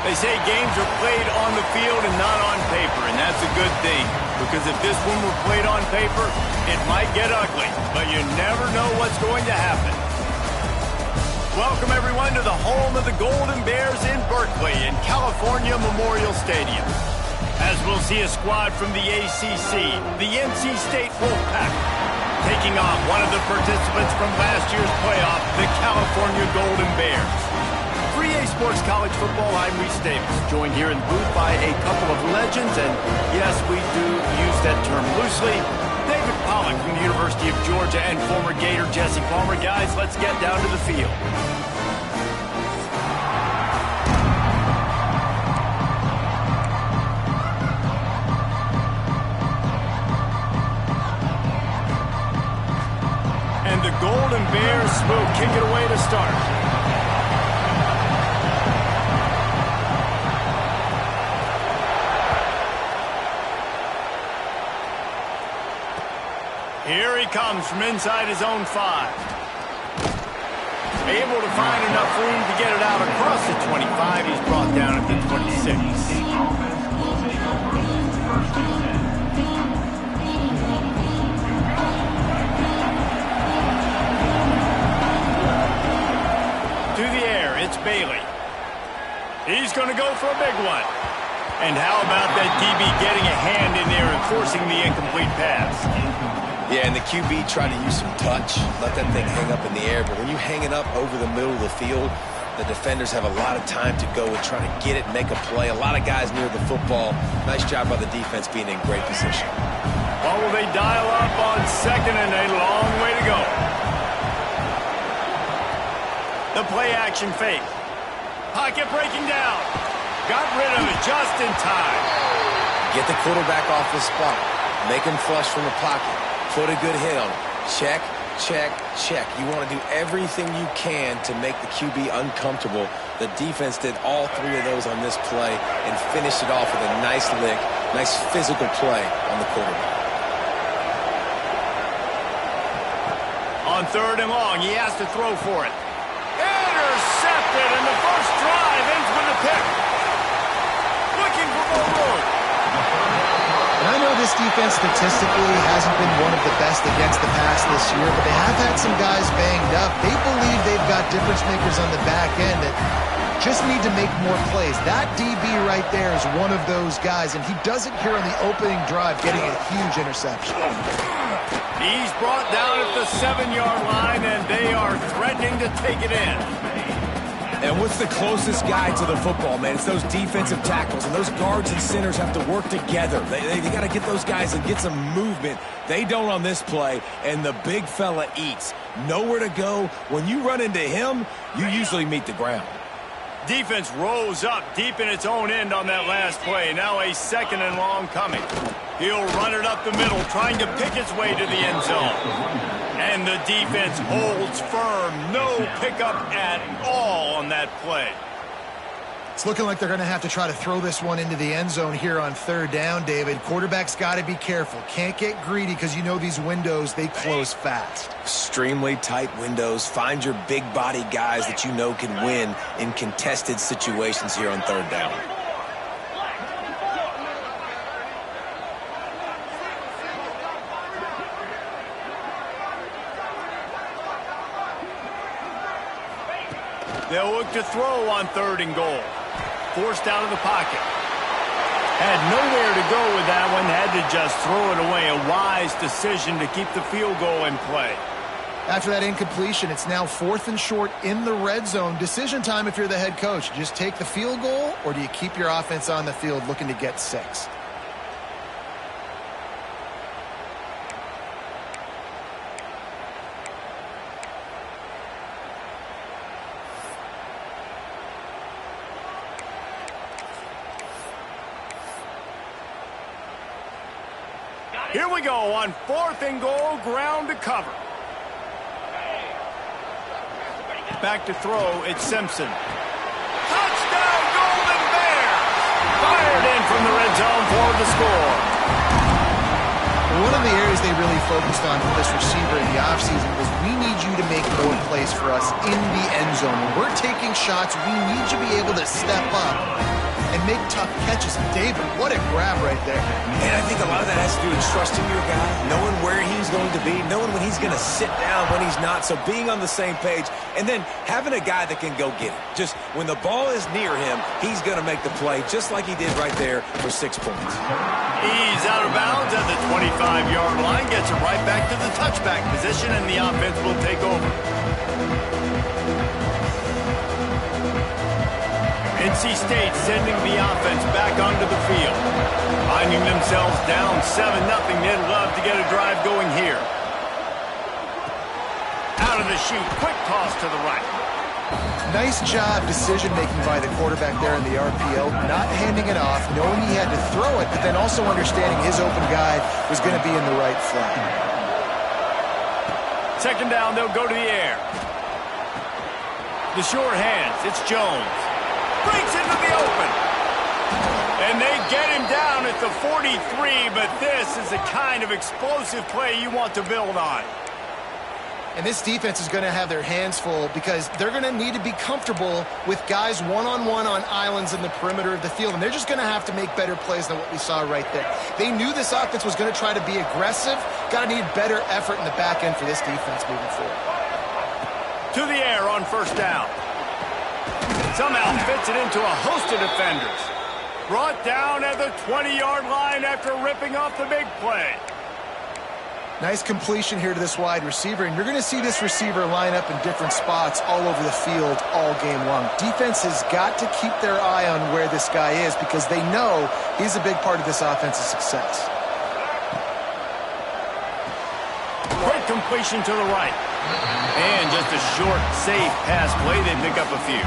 They say games are played on the field and not on paper, and that's a good thing. Because if this one were played on paper, it might get ugly, but you never know what's going to happen. Welcome, everyone, to the home of the Golden Bears in Berkeley in California Memorial Stadium. As we'll see a squad from the ACC, the NC State Wolfpack, taking on one of the participants from last year's playoff, the California Golden Bears. 3A Sports College Football, I'm Reese Davis, joined here in the booth by a couple of legends, and yes, we do use that term loosely. David Pollack from the University of Georgia and former Gator Jesse Palmer. Guys, let's get down to the field. And the Golden Bears will kick it away to start. Here he comes from inside his own 5. Able to find enough room to get it out across the 25. He's brought down at the 26. To the air, it's Bailey. He's going to go for a big one. And how about that DB getting a hand in there and forcing the incomplete pass? Yeah, and the QB tried to use some touch, let that thing hang up in the air. But when you hang it up over the middle of the field, the defenders have a lot of time to go and try to get it and make a play. A lot of guys near the football. Nice job by the defense being in great position. Oh, will they dial up on second and a long way to go. The play action fake. Pocket breaking down. Got rid of it just in time. Get the quarterback off his spot. Make him flush from the pocket. Put a good hit on him. Check, check, check. You want to do everything you can to make the QB uncomfortable. The defense did all 3 of those on this play and finished it off with a nice lick, nice physical play on the quarterback. On 3rd and long, he has to throw for it. Intercepted, and the first drive ends with a pick. Looking for more room. And I know this defense statistically hasn't been one of the best against the pass this year, but they have had some guys banged up. They believe they've got difference makers on the back end that just need to make more plays. That DB right there is one of those guys, and he does it here on the opening drive, getting a huge interception. He's brought down at the 7-yard line, and they are threatening to take it in. And what's the closest guy to the football, man? It's those defensive tackles, and those guards and centers have to work together. They got to get those guys and get some movement. They don't on this play, and the big fella eats. Nowhere to go. When you run into him, you usually meet the ground. Defense rose up deep in its own end on that last play. Now a 2nd and long coming. He'll run it up the middle, trying to pick its way to the end zone. And the defense holds firm. No pickup at all on that play. It's looking like they're going to have to try to throw this one into the end zone here on 3rd down, David. Quarterback's got to be careful. Can't get greedy because you know these windows, they close fast. Extremely tight windows. Find your big body guys that you know can win in contested situations here on 3rd down. They'll look to throw on 3rd and goal. Forced out of the pocket. Had nowhere to go with that one. Had to just throw it away. A wise decision to keep the field goal in play. After that incompletion, it's now 4th and short in the red zone. Decision time if you're the head coach. Just take the field goal, or do you keep your offense on the field looking to get 6? Here we go on 4th and goal, ground to cover. Back to throw, it's Simpson. Touchdown, Golden Bears! Fired in from the red zone for the score. One of the areas areas they really focused on with this receiver in the offseason was, we need you to make more plays for us in the end zone. When we're taking shots, we need you to be able to step up and make tough catches. David, what a grab right there. And I think a lot of that has to do with trusting your guy, knowing where he's going to be, knowing when he's going to sit down, when he's not. So being on the same page, and then having a guy that can go get it. Just when the ball is near him, he's going to make the play, just like he did right there for 6 points. He's out of bounds at the 25-yard line, gets it right back to the touchback position, and the offense will take over. NC State sending the offense back onto the field. Finding themselves down 7-0. They'd love to get a drive going here. Out of the chute, quick toss to the right. Nice job decision-making by the quarterback there in the RPO, not handing it off, knowing he had to throw it, but then also understanding his open guy was going to be in the right flat. Second down, they'll go to the air. The short hands, it's Jones. Breaks into the open. And they get him down at the 43, but this is the kind of explosive play you want to build on. And this defense is going to have their hands full because they're going to need to be comfortable with guys one-on-one on islands in the perimeter of the field. And they're just going to have to make better plays than what we saw right there. They knew this offense was going to try to be aggressive. Got to need better effort in the back end for this defense moving forward. To the air on first down. Somehow fits it into a host of defenders. Brought down at the 20-yard line after ripping off the big play. Nice completion here to this wide receiver, and you're going to see this receiver line up in different spots all over the field all game long. Defense has got to keep their eye on where this guy is because they know he's a big part of this offense's success. Great completion to the right. And just a short, safe pass play. They pick up a few.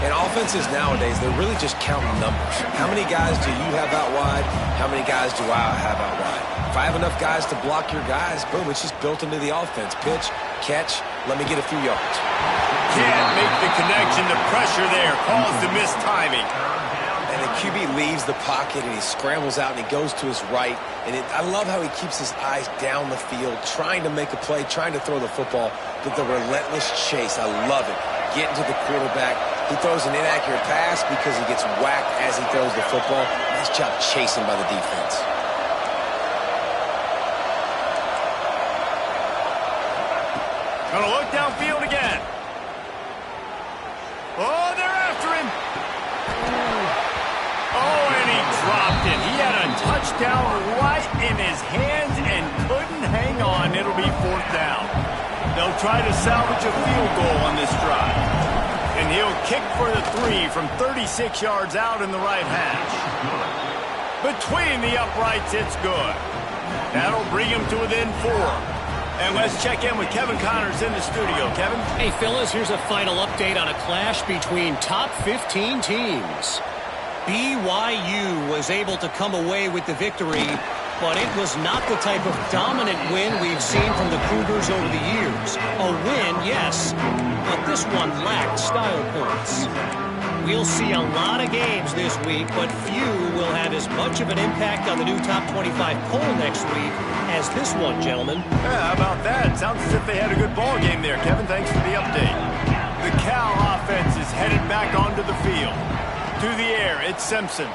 And offenses nowadays, they're really just counting numbers. How many guys do you have out wide? How many guys do I have out wide? If I have enough guys to block your guys, boom, it's just built into the offense. Pitch, catch, let me get a few yards. Can't make the connection. The pressure there caused the missed timing. And the QB leaves the pocket and he scrambles out and he goes to his right. And I love how he keeps his eyes down the field, trying to make a play, trying to throw the football, but the relentless chase, I love it. Getting to the quarterback. He throws an inaccurate pass because he gets whacked as he throws the football. Nice job chasing by the defense. Gonna look downfield again. Oh, they're after him. Oh, and he dropped it. He had a touchdown right in his hands and couldn't hang on. It'll be fourth down. They'll try to salvage a field goal on this drive. And he'll kick for the 3 from 36 yards out in the right hash. Between the uprights, it's good. That'll bring him to within 4. And let's check in with Kevin Connors in the studio. Kevin? Hey, fellas, here's a final update on a clash between top 15 teams. BYU was able to come away with the victory, but it was not the type of dominant win we've seen from the Cougars over the years. A win, yes, but this one lacked style points. We'll see a lot of games this week, but few will have as much of an impact on the new top 25 poll next week as this one, gentlemen. Yeah, how about that? Sounds as if they had a good ball game there, Kevin. Thanks for the update. The Cal offense is headed back onto the field. To the air, it's Simpson.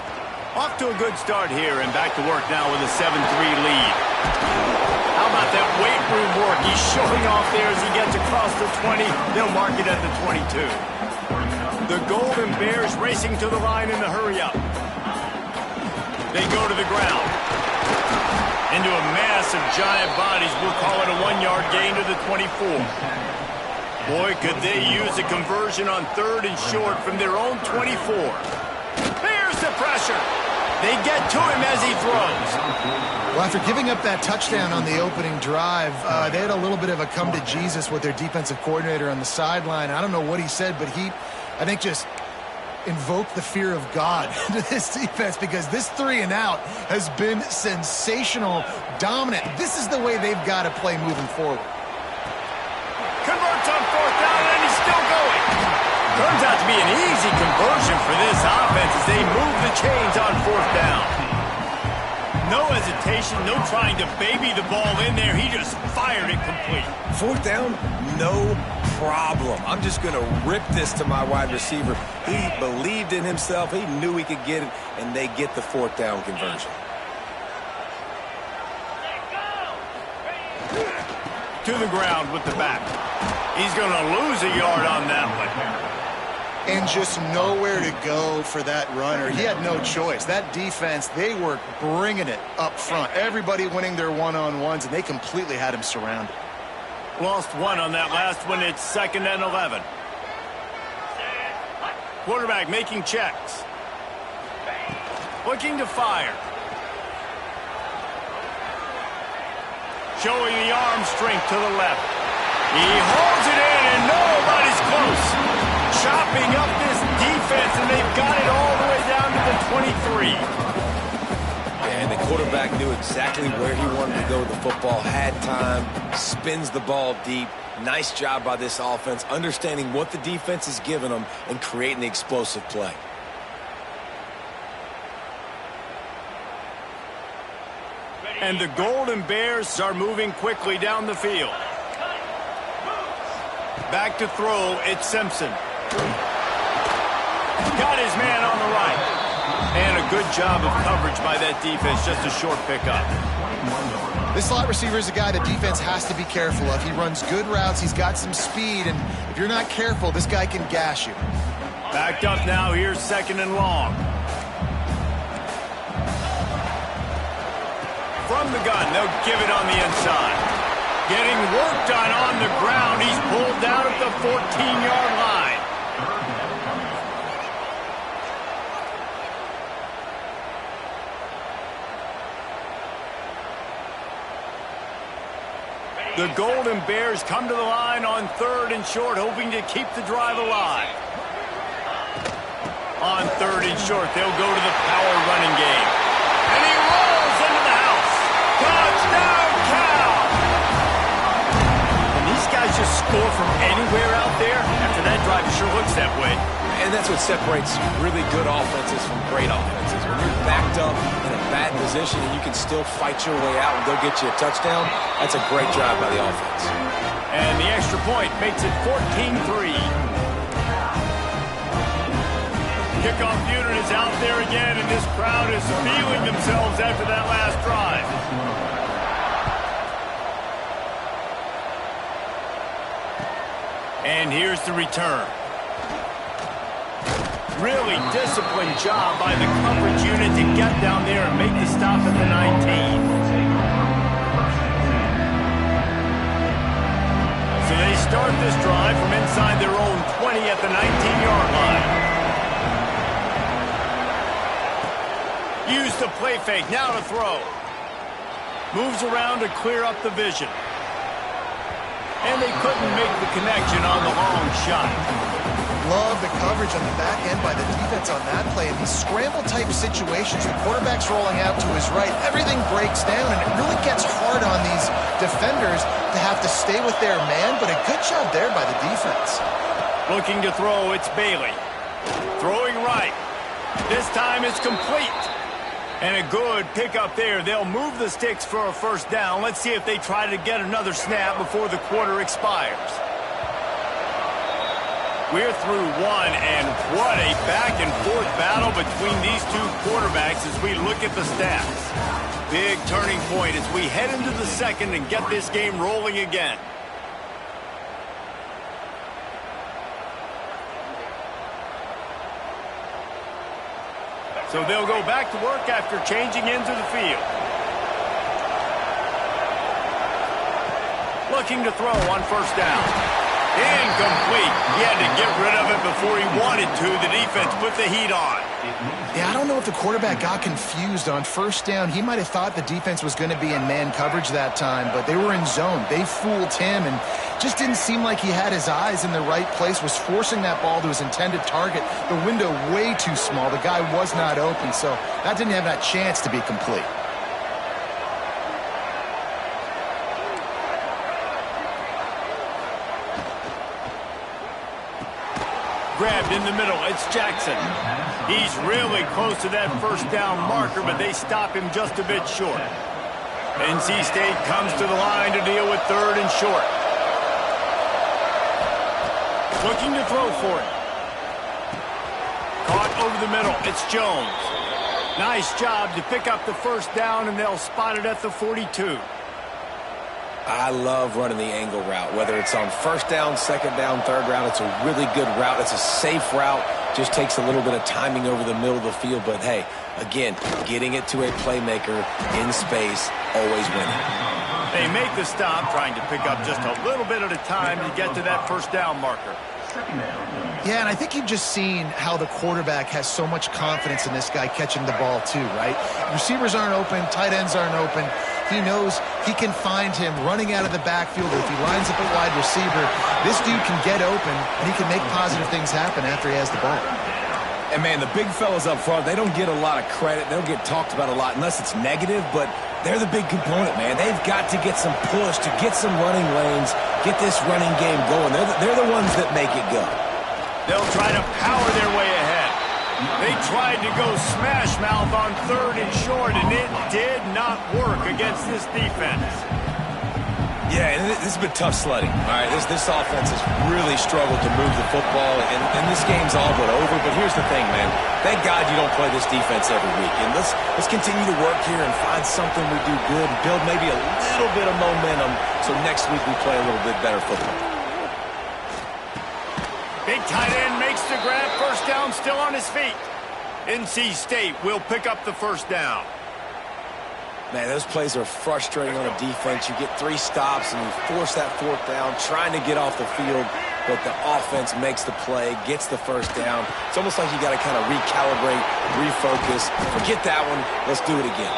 Off to a good start here and back to work now with a 7-3 lead. How about that weight room work? He's showing off there as he gets across the 20. They'll mark it at the 22. The Golden Bears racing to the line in the hurry-up. They go to the ground. Into a mass of giant bodies. We'll call it a 1-yard gain to the 24. Boy, could they use a conversion on 3rd and short from their own 24. There's the pressure. They get to him as he throws. Well, after giving up that touchdown on the opening drive, they had a little bit of a come to Jesus with their defensive coordinator on the sideline. I don't know what he said, but he, I think, just invoked the fear of God into this defense because this 3 and out has been sensational, dominant. This is the way they've got to play moving forward. Converts on 4th down, and he's still going. Turns out to be an easy conversion for this offense as they move the chains on 4th down. No hesitation, no trying to baby the ball in there. He just fired it complete. Fourth down, no problem. I'm just going to rip this to my wide receiver. He believed in himself. He knew he could get it, and they get the fourth down conversion. To the ground with the back. He's going to lose a yard on that one. And just nowhere to go for that runner. He had no choice. That defense, they were bringing it up front. Everybody winning their one-on-ones, and they completely had him surrounded. Lost one on that last one. It's 2nd and 11. Quarterback making checks. Looking to fire. Showing the arm strength to the left. He holds it in, and nobody's close. Chopping up this defense, and they've got it all the way down to the 23. And the quarterback knew exactly where he wanted to go with the football, had time, spins the ball deep. Nice job by this offense, understanding what the defense is giving them and creating the explosive play. And the Golden Bears are moving quickly down the field. Back to throw, it's Simpson. Got his man on the right. And a good job of coverage by that defense, just a short pickup. This slot receiver is a guy the defense has to be careful of. He runs good routes, he's got some speed, and if you're not careful, this guy can gash you. Backed up now, here's 2nd and long. From the gun, they'll give it on the inside. Getting work done on the ground. He's pulled down at the 14-yard line. The Golden Bears come to the line on 3rd and short, hoping to keep the drive alive. On 3rd and short, they'll go to the power running game. And he rolls into the house. Touchdown, Cal! And these guys just score from anywhere out there. After that drive, it sure looks that way. And that's what separates really good offenses from great offenses. When you're backed up in a bad position and you can still fight your way out and go get you a touchdown, that's a great drive by the offense. And the extra point makes it 14-3. Kickoff unit is out there again, and this crowd is feeling themselves after that last drive. And here's the return. Really disciplined job by the coverage unit to get down there and make the stop at the 19. So they start this drive from inside their own 20 at the 19-yard line. Use the play fake, now to throw. Moves around to clear up the vision. And they couldn't make the connection on the long shot. Love the coverage on the back end by the defense on that play. In these scramble-type situations, the quarterback's rolling out to his right. Everything breaks down, and it really gets hard on these defenders to have to stay with their man, but a good job there by the defense. Looking to throw, it's Bailey. Throwing right. This time it's complete. And a good pickup there. They'll move the sticks for a first down. Let's see if they try to get another snap before the quarter expires. We're through one, and what a back-and-forth battle between these two quarterbacks as we look at the stats. Big turning point as we head into the second and get this game rolling again. So they'll go back to work after changing into the field. Looking to throw on first down. Incomplete. He had to get rid of it before he wanted to. The defense put the heat on. Yeah, I don't know if the quarterback got confused on first down. He might have thought the defense was going to be in man coverage that time, but they were in zone. They fooled him and just didn't seem like he had his eyes in the right place, was forcing that ball to his intended target. The window way too small. The guy was not open, so that didn't have that chance to be complete. Grabbed in the middle. It's Jackson. He's really close to that first down marker, but they stop him just a bit short. NC State comes to the line to deal with 3rd and short. Looking to throw for it. Caught over the middle. It's Jones. Nice job to pick up the first down, and they'll spot it at the 42. I love running the angle route, whether it's on 1st down, 2nd down, 3rd down. It's a really good route. It's a safe route. Just takes a little bit of timing over the middle of the field. But, hey, again, getting it to a playmaker in space, always winning. They make the stop, trying to pick up just a little bit at a time to get to that first down marker. Yeah, and I think you've just seen how the quarterback has so much confidence in this guy catching the ball too, right? Receivers aren't open, tight ends aren't open. He knows he can find him running out of the backfield. If he lines up a wide receiver, this dude can get open, and he can make positive things happen after he has the ball. And, man, the big fellas up front, they don't get a lot of credit. They don't get talked about a lot unless it's negative, but they're the big component, man. They've got to get some push, to get some running lanes, get this running game going. They're the ones that make it go. They'll try to power their way ahead. They tried to go smash mouth on 3rd and short, and it did not work against this defense. Yeah, and this has been tough sledding. All right, this offense has really struggled to move the football, and this game's all but over. But here's the thing, man. Thank God you don't play this defense every week. And let's continue to work here and find something we do good, build maybe a little bit of momentum so next week we play a little bit better football. Big tight end makes the grab. First down, still on his feet. NC State will pick up the first down. Man, those plays are frustrating on a defense. You get 3 stops and you force that 4th down, trying to get off the field, but the offense makes the play, gets the first down. It's almost like you got to kind of recalibrate, refocus. Forget that one. Let's do it again.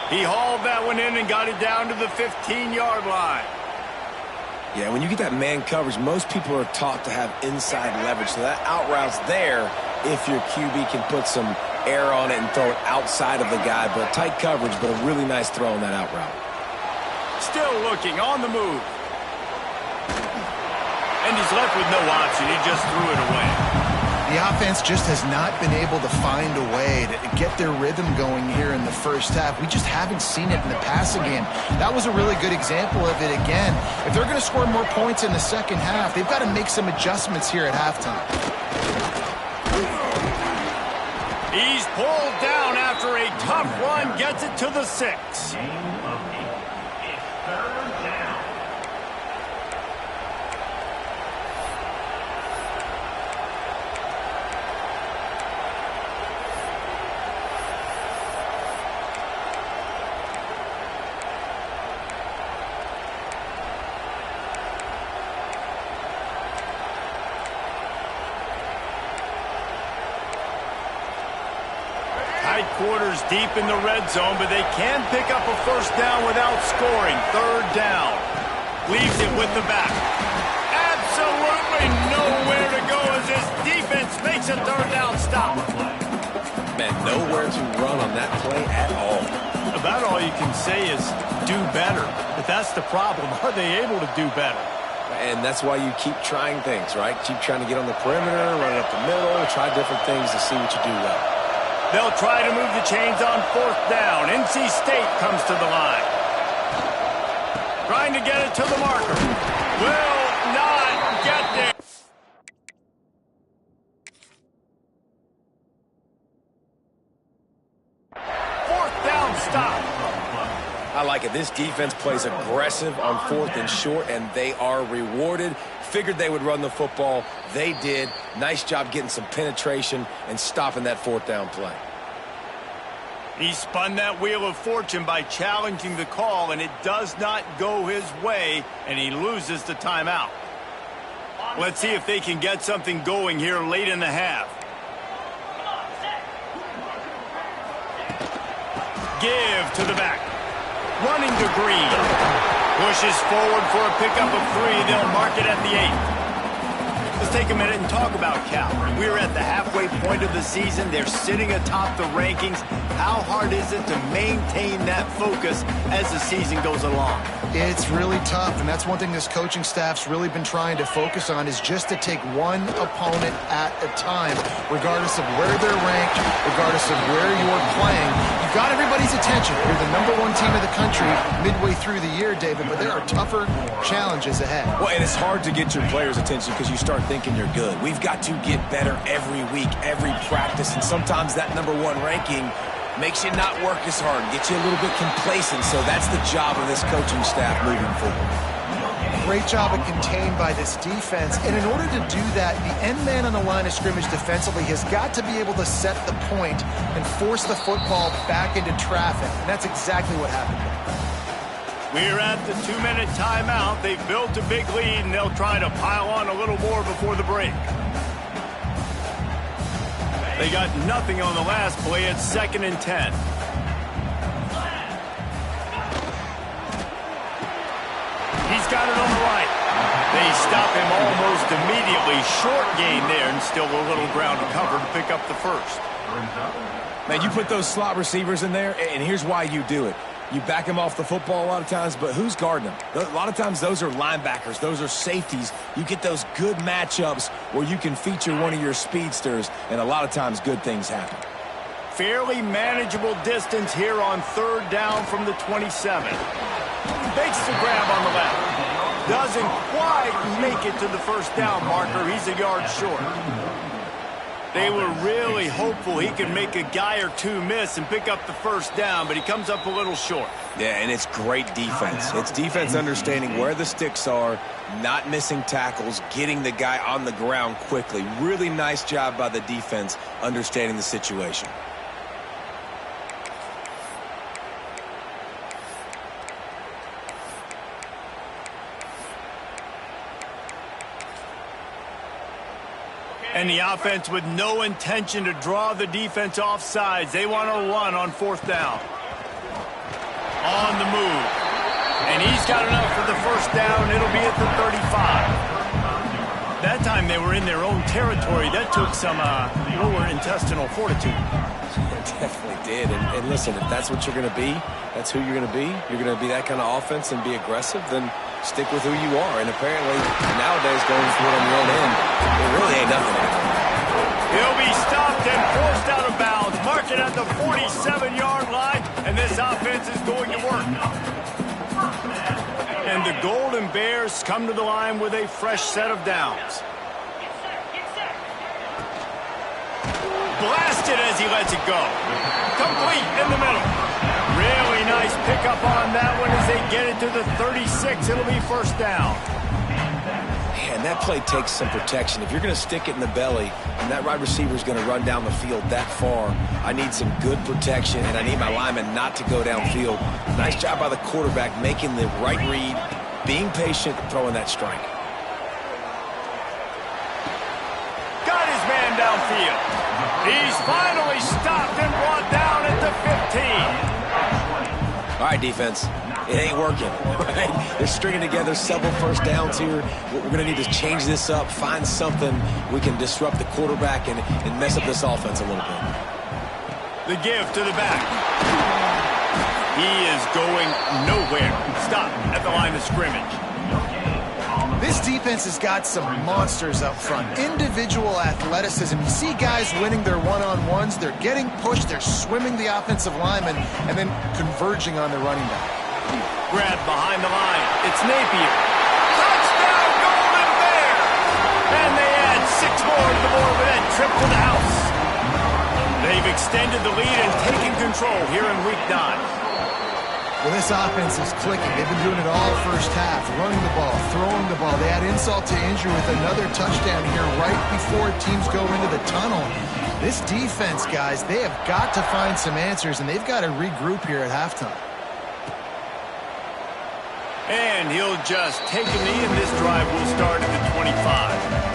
He hauled that one in and got it down to the 15-yard line. Yeah, when you get that man coverage, most people are taught to have inside leverage. So that out route's there if your QB can put some air on it and throw it outside of the guy. But tight coverage, but a really nice throw on that out route. Still looking, on the move. And he's left with no option. He just threw it away. The offense just has not been able to find a way to get their rhythm going here in the first half. We just haven't seen it in the passing game. That was a really good example of it again. If they're going to score more points in the second half, they've got to make some adjustments here at halftime. He's pulled down after a tough run, gets it to the 6. Quarters deep in the red zone, but they can pick up a first down without scoring. 3rd down. Leaves it with the back. Absolutely nowhere to go as this defense makes a 3rd down stop. Man, nowhere to run on that play at all. About all you can say is do better. But that's the problem. Are they able to do better? And that's why you keep trying things, right? Keep trying to get on the perimeter, run it up the middle, try different things to see what you do well. They'll try to move the chains on 4th down. NC State comes to the line. Trying to get it to the marker. Will not get there. Fourth down stop. I like it. This defense plays aggressive on 4th and short, and they are rewarded. Figured they would run the football. They did. Nice job getting some penetration and stopping that 4th down play. He spun that wheel of fortune by challenging the call, and it does not go his way, and he loses the timeout. Let's see if they can get something going here late in the half. Give to the back. Running to Green. Pushes forward for a pickup of 3. They'll mark it at the 8. Let's take a minute and talk about Cal. We're at the halfway point of the season. They're sitting atop the rankings. How hard is it to maintain that focus as the season goes along? It's really tough, and that's one thing this coaching staff's really been trying to focus on is just to take one opponent at a time, regardless of where they're ranked, regardless of where you're playing. You've got everybody's attention. You're the #1 team in the country midway through the year, David, but there are tougher challenges ahead. Well, and it's hard to get your players' attention because you start thinking you're good. We've got to get better every week, every practice, and sometimes that #1 ranking makes you not work as hard, gets you a little bit complacent, so that's the job of this coaching staff moving forward. Great job of contained by this defense, and in order to do that, the end man on the line of scrimmage defensively has got to be able to set the point and force the football back into traffic, and that's exactly what happened. We're at the 2-minute timeout. They've built a big lead, and they'll try to pile on a little more before the break. They got nothing on the last play. It's 2nd and 10. He's got it on the right. They stop him almost immediately. Short gain there, and still a little ground to cover to pick up the first. Man, you put those slot receivers in there, and here's why you do it. You back them off the football a lot of times, but who's guarding them? A lot of times those are linebackers. Those are safeties. You get those good matchups where you can feature one of your speedsters, and a lot of times good things happen. Fairly manageable distance here on 3rd down from the 27. Makes the grab on the left. Doesn't quite make it to the 1st down marker. He's a yard short. They were really hopeful he could make a guy or two miss and pick up the 1st down, but he comes up a little short. Yeah, and it's great defense. It's defense understanding where the sticks are, not missing tackles, getting the guy on the ground quickly. Really nice job by the defense understanding the situation. And the offense with no intention to draw the defense off sides. They want to run on 4th down. On the move. And he's got enough for the 1st down. It'll be at the 35. That time they were in their own territory. That took some lower intestinal fortitude. It definitely did. And listen, if that's what you're going to be, that's who you're going to be. You're going to be that kind of offense and be aggressive, then stick with who you are. And apparently, nowadays, going for it on your own end, it really ain't nothing anymore. He'll be stopped and forced out of bounds. Mark it at the 47-yard line, and this offense is going to work. And the Golden Bears come to the line with a fresh set of downs. Blasted as he lets it go. Complete in the middle. Really nice pickup on that one as they get it to the 36. It'll be 1st down. Man, that play takes some protection. If you're going to stick it in the belly and that right receiver is going to run down the field that far, I need some good protection, and I need my lineman not to go downfield. Nice job by the quarterback making the right read, being patient, throwing that strike. Got his man downfield. He's finally stopped and brought down at the 15. All right, defense. It ain't working. Right? They're stringing together several 1st downs here. We're going to need to change this up, find something we can disrupt the quarterback and mess up this offense a little bit. The give to the back. He is going nowhere. Stop at the line of scrimmage. This defense has got some monsters up front. Individual athleticism. You see guys winning their one-on-ones. They're getting pushed. They're swimming the offensive lineman and then converging on the running back. Grab behind the line. It's Napier. Touchdown, Golden Bear! And they add 6 more to the board with that trip to the house. They've extended the lead and taken control here in Week 9. Well, this offense is clicking. They've been doing it all 1st half, running the ball, throwing the ball. They add insult to injury with another touchdown here right before teams go into the tunnel. This defense, guys, they have got to find some answers, and they've got to regroup here at halftime. And he'll just take a knee, and this drive will start at the 25.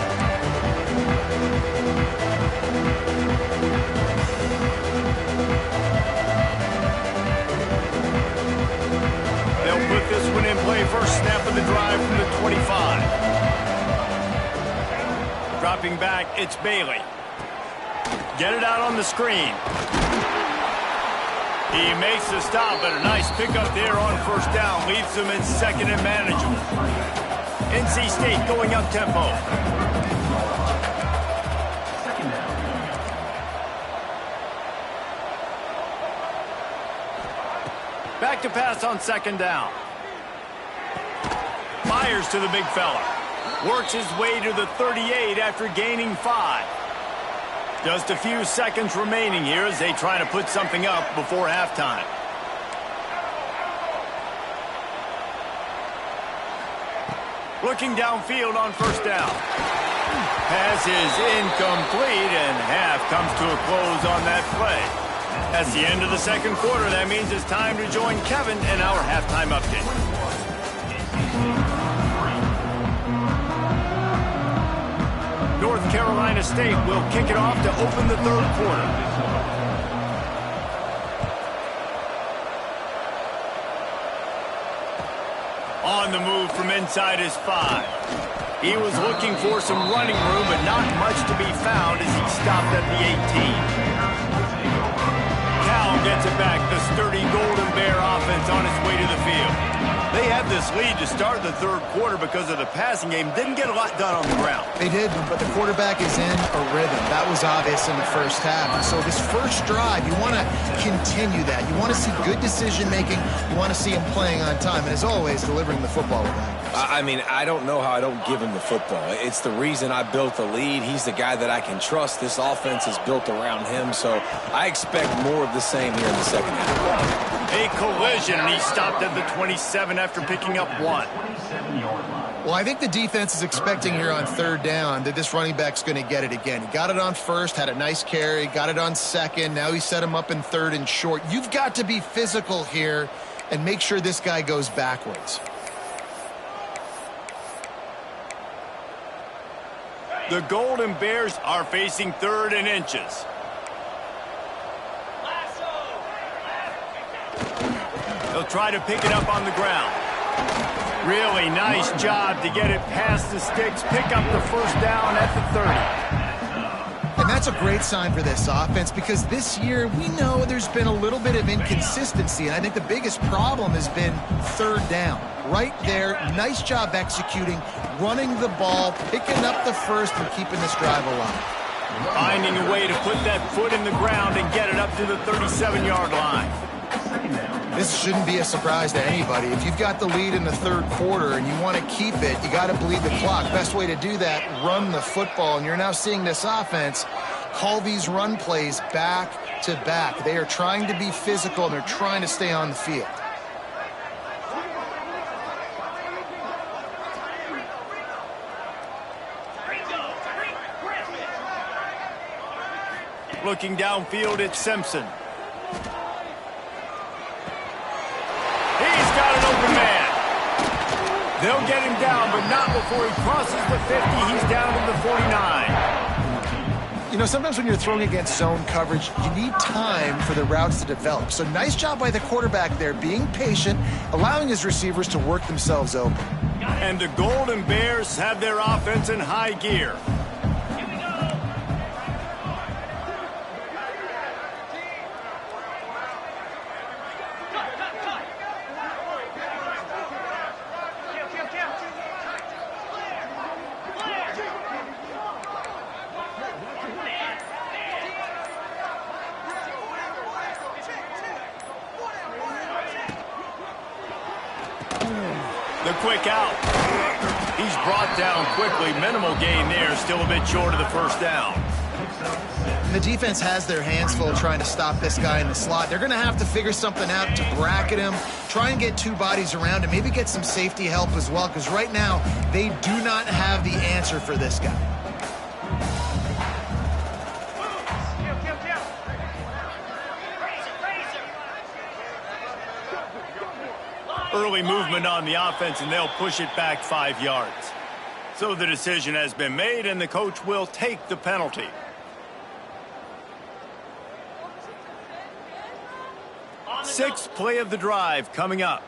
Put this one in play. First snap of the drive from the 25. Dropping back, it's Bailey. Get it out on the screen. He makes the stop, but a nice pickup there on first down. Leaves them in second and manageable. NC State going up tempo. Back to pass on second down. Fires to the big fella. Works his way to the 38 after gaining 5. Just a few seconds remaining here as they try to put something up before halftime. Looking downfield on first down. Pass is incomplete, and half comes to a close on that play. That's the end of the second quarter. That means it's time to join Kevin in our halftime update. North Carolina State will kick it off to open the third quarter. On the move from inside his 5. He was looking for some running room, but not much to be found as he stopped at the 18. Cal gets it back. The sturdy Golden Bear offense on its way to the field. They had this lead to start the third quarter because of the passing game. Didn't get a lot done on the ground. They did, but the quarterback is in a rhythm. That was obvious in the first half. And so this first drive, you want to continue that. You want to see good decision-making. You want to see him playing on time. And as always, delivering the football with that. I mean, I don't know how I don't give him the football. It's the reason I built the lead. He's the guy that I can trust. This offense is built around him, so I expect more of the same here in the second half. A collision, and he stopped at the 27 after picking up 1. Well, I think the defense is expecting here on third down that this running back's going to get it again. He got it on first, had a nice carry, got it on second. Now he set him up in third and short. You've got to be physical here and make sure this guy goes backwards. The Golden Bears are facing third and inches. They'll try to pick it up on the ground. Really nice job to get it past the sticks, pick up the first down at the 30. And that's a great sign for this offense because this year we know there's been a little bit of inconsistency, and I think the biggest problem has been third down. Right there, nice job executing, running the ball, picking up the first, and keeping this drive alive. Finding a way to put that foot in the ground and get it up to the 37-yard line. This shouldn't be a surprise to anybody. If you've got the lead in the third quarter and you want to keep it, you got to bleed the clock. Best way to do that, run the football. And you're now seeing this offense call these run plays back to back. They are trying to be physical, and they're trying to stay on the field. Looking downfield, it's Simpson. He's got an open man. They'll get him down, but not before he crosses the 50. He's down to the 49. You know, sometimes when you're throwing against zone coverage, you need time for the routes to develop. So nice job by the quarterback there, being patient, allowing his receivers to work themselves open. And the Golden Bears have their offense in high gear. The quick out. He's brought down quickly. Minimal gain there. Still a bit short of the first down. The defense has their hands full trying to stop this guy in the slot. They're going to have to figure something out to bracket him, try and get two bodies around him, maybe get some safety help as well, because right now they do not have the answer for this guy. Early movement on the offense, and they'll push it back 5 yards. So the decision has been made, and the coach will take the penalty. Sixth play of the drive coming up.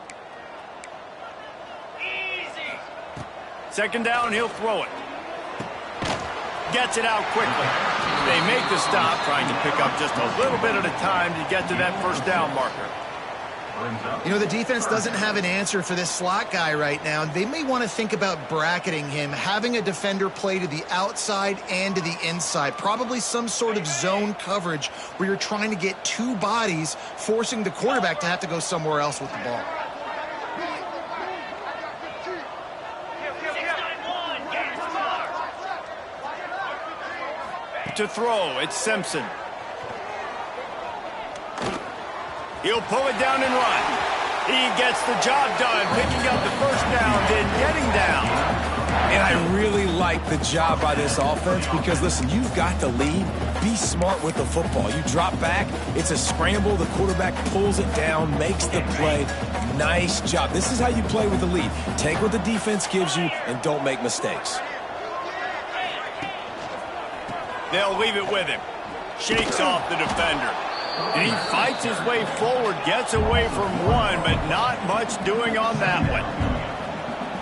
Second down, he'll throw it. Gets it out quickly. They make the stop, trying to pick up just a little bit at a time to get to that first down marker. You know, the defense doesn't have an answer for this slot guy right now. They may want to think about bracketing him, having a defender play to the outside and to the inside. Probably some sort of zone coverage where you're trying to get two bodies, forcing the quarterback to have to go somewhere else with the ball. To throw, it's Simpson. He'll pull it down and run. He gets the job done, picking up the first down, then getting down. And I really like the job by this offense because, listen, you've got the lead. Be smart with the football. You drop back, it's a scramble. The quarterback pulls it down, makes the play. Nice job. This is how you play with the lead. Take what the defense gives you and don't make mistakes. They'll leave it with him. Shakes off the defender. And he fights his way forward, gets away from one, but not much doing on that one.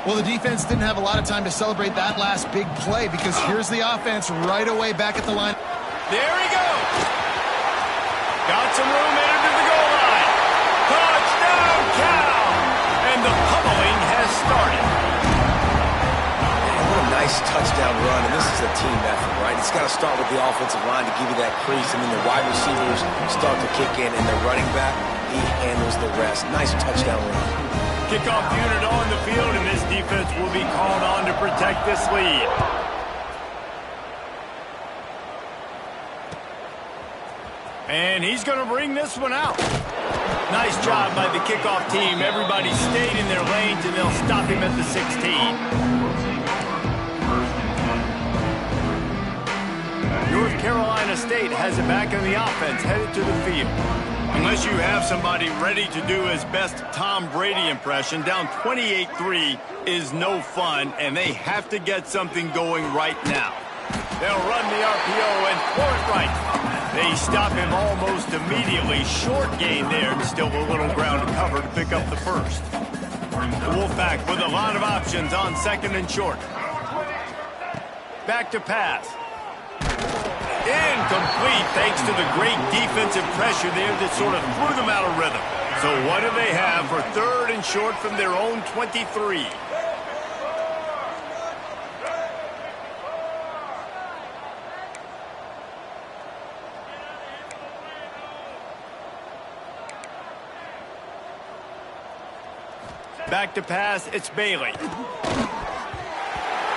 Well, the defense didn't have a lot of time to celebrate that last big play because here's the offense right away back at the line. There he goes. Got some room headed to the goal line. Touchdown, Cal! And the pummeling has started. What a nice touchdown run, and this is a team effort, right? It's got to start with the offensive line to give you that crease, and then the wide receivers start to kick in, and the running back, he handles the rest. Nice touchdown run. Kickoff unit on the field, and this defense will be called on to protect this lead. And he's going to bring this one out. Nice job by the kickoff team. Everybody stayed in their lanes, and they'll stop him at the 16. North Carolina State has it back in the offense, headed to the field. Unless you have somebody ready to do his best Tom Brady impression, down 28-3 is no fun, and they have to get something going right now. They'll run the RPO and throw it right. They stop him almost immediately. Short gain there, and still a little ground to cover to pick up the first. The Wolfpack with a lot of options on second and short. Back to pass. Incomplete thanks to the great defensive pressure there that sort of threw them out of rhythm. So what do they have for third and short from their own 23? Back to pass, it's Bailey.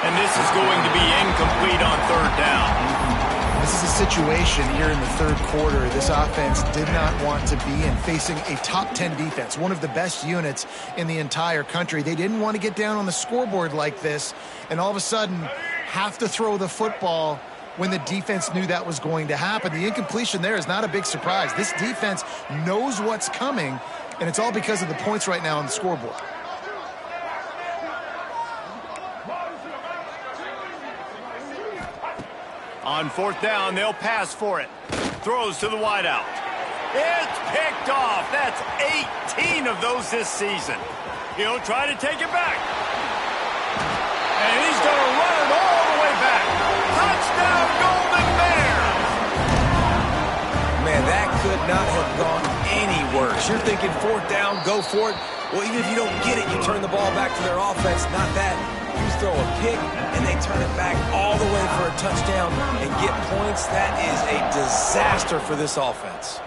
And this is going to be incomplete on third down. This is a situation here in the third quarter this offense did not want to be in, facing a top 10 defense, one of the best units in the entire country. They didn't want to get down on the scoreboard like this and all of a sudden have to throw the football when the defense knew that was going to happen. The incompletion there is not a big surprise. This defense knows what's coming, and it's all because of the points right now on the scoreboard. On fourth down, they'll pass for it. Throws to the wideout. It's picked off. That's 18 of those this season. He'll try to take it back. And he's going to run it all the way back. Touchdown, Golden Bears! Man, that could not have gone any worse. You're thinking fourth down, go for it. Well, even if you don't get it, you turn the ball back to their offense. Not that. You throw a pick, and they turn it back all the way for a touchdown and get points. That is a disaster for this offense.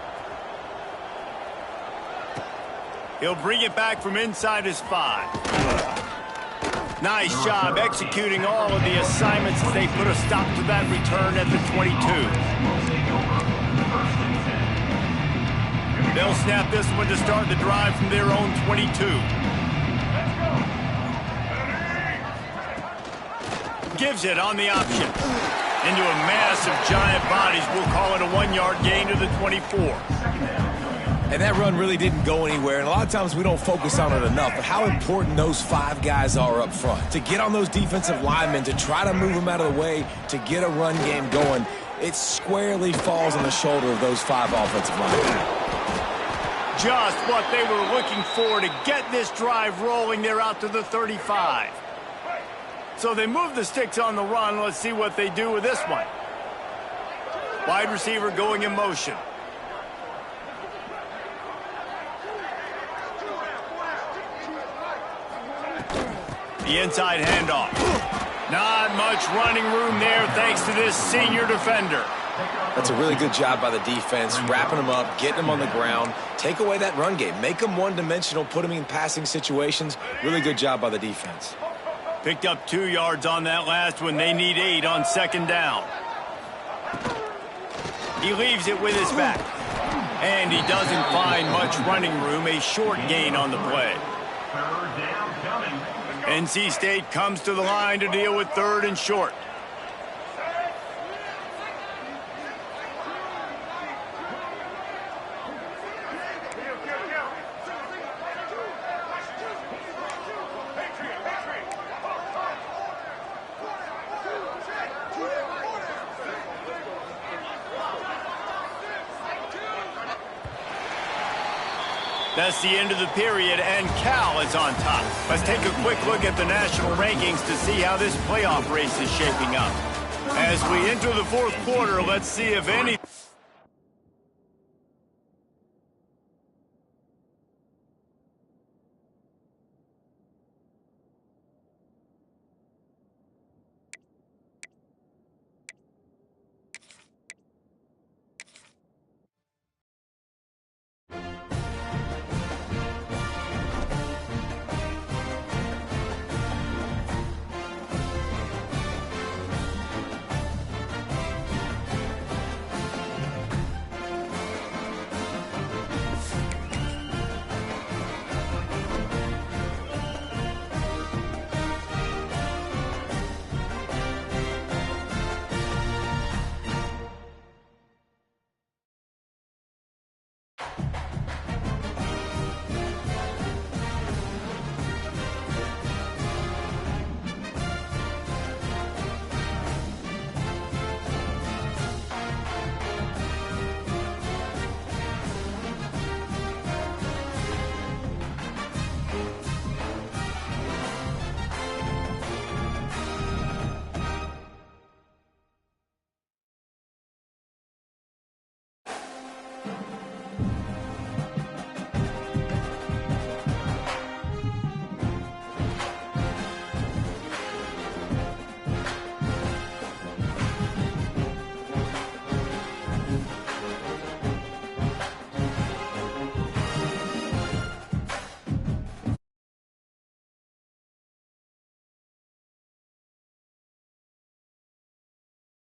He'll bring it back from inside his 5. Nice job executing all of the assignments as they put a stop to that return at the 22. They'll snap this one to start the drive from their own 22. Gives it on the option. Into a mass of giant bodies. We'll call it a 1-yard gain to the 24. And that run really didn't go anywhere. And a lot of times we don't focus on it enough. But how important those 5 guys are up front. To get on those defensive linemen, to try to move them out of the way, to get a run game going, it squarely falls on the shoulder of those 5 offensive linemen. Just what they were looking for to get this drive rolling. They're out to the 35. So they move the sticks on the run. Let's see what they do with this one. Wide receiver going in motion. The inside handoff. Not much running room there thanks to this senior defender. That's a really good job by the defense, wrapping them up, getting them on the ground. Take away that run game. Make them one-dimensional, put them in passing situations. Really good job by the defense. Picked up 2 yards on that last one. They need 8 on second down. He leaves it with his back. And he doesn't find much running room. A short gain on the play. NC State comes to the line to deal with 3rd and short. That's the end of the period, and Cal is on top. Let's take a quick look at the national rankings to see how this playoff race is shaping up. As we enter the 4th quarter, let's see if any...